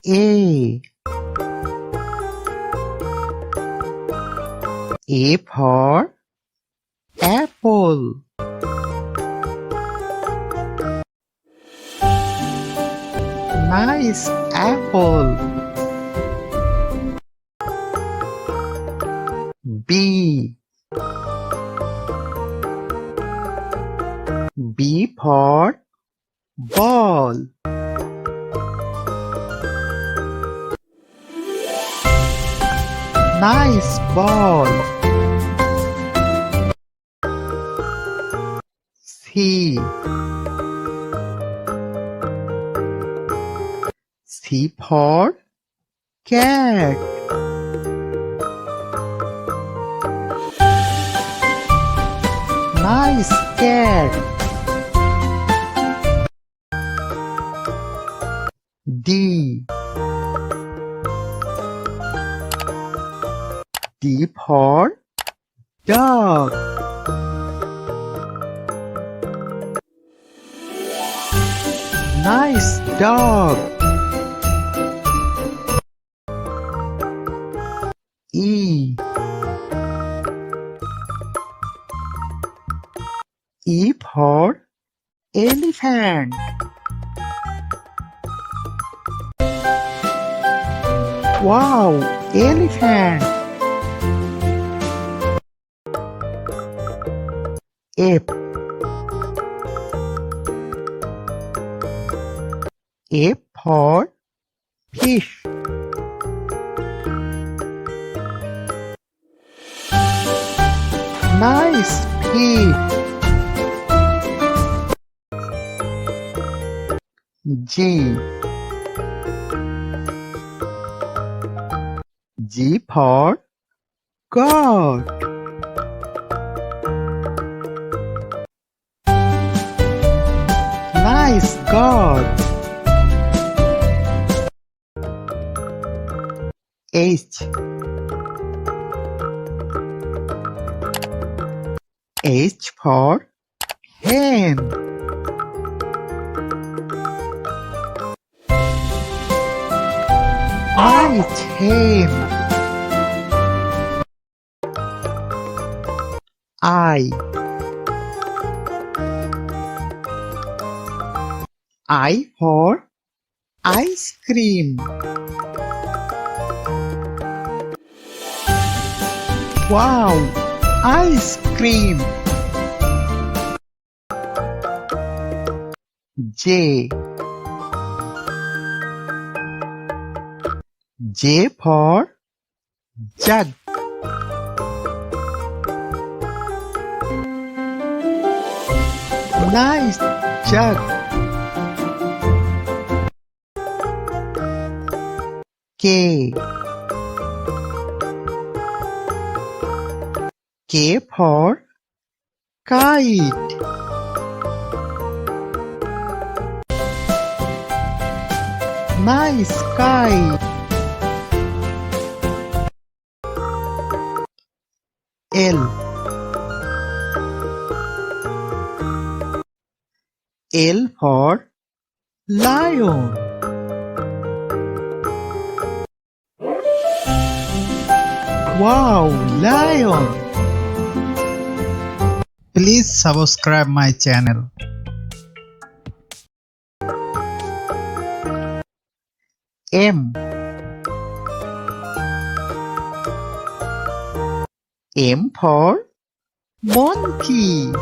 A. A for apple. Nice apple. B. B for ball. Nice ball. C. C for cat. Nice cat. D. D for dog. Nice dog. E. E for elephant. Wow, elephant. F. F for fish. Nice fish. G. G for goat. Nice goat. H. H for hen. Nice hen. I. I for ice cream. Wow, ice cream. J. J for jug. Nice jug. K. K for kite. Nice kite. L. L for lion. Wow, lion. Please subscribe my channel. M. M for monkey.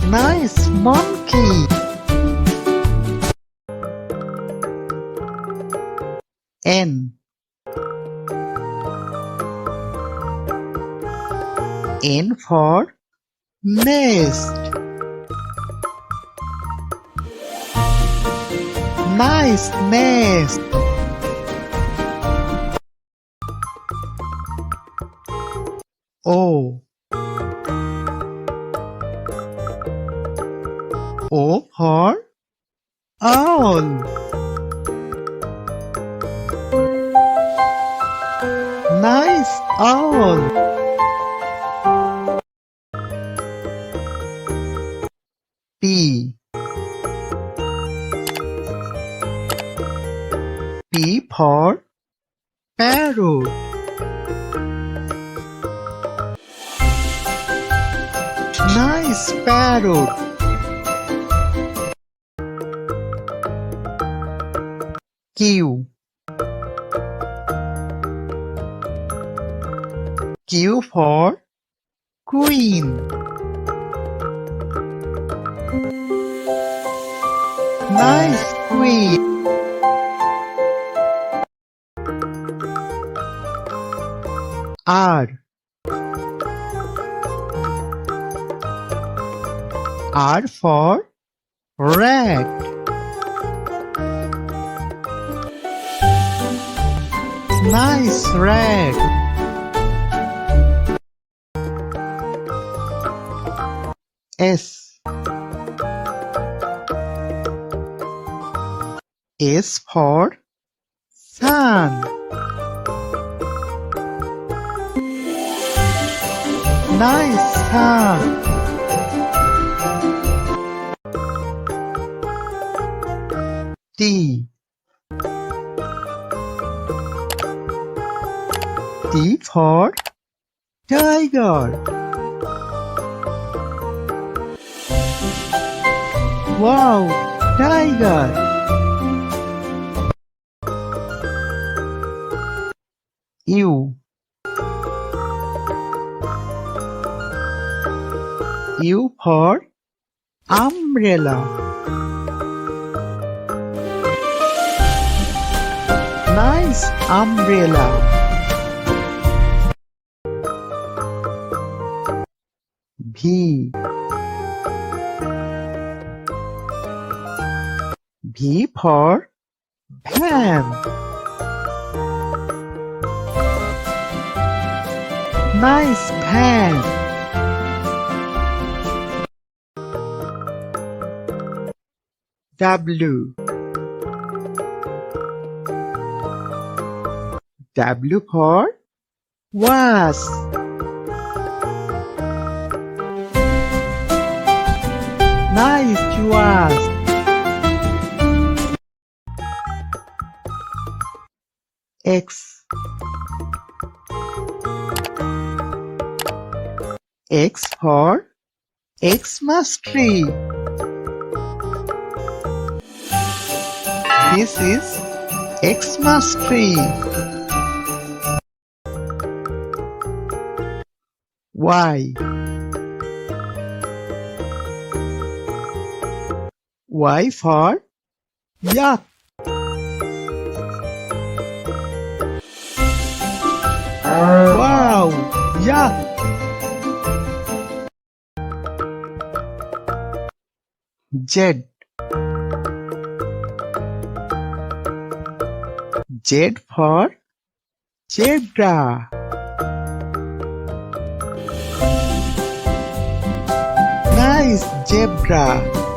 Nice monkey. N. N for nest. Nice nest. O. O for owl. Nice owl. P. for parrot. Nice parrot. Q. Q for queen. Nice queen. R. R for rat. Nice rat. S. S for sun. Nice sun. T. T for tiger. Wow, tiger. U. U for umbrella. Nice umbrella. V. V for van. Nice van. W. W for wasp. Nice wasp. X. X for Xmas tree. This is Xmas tree. Y. Y for yak. Wow, yak. Z. Z for zebra. Nice zebra.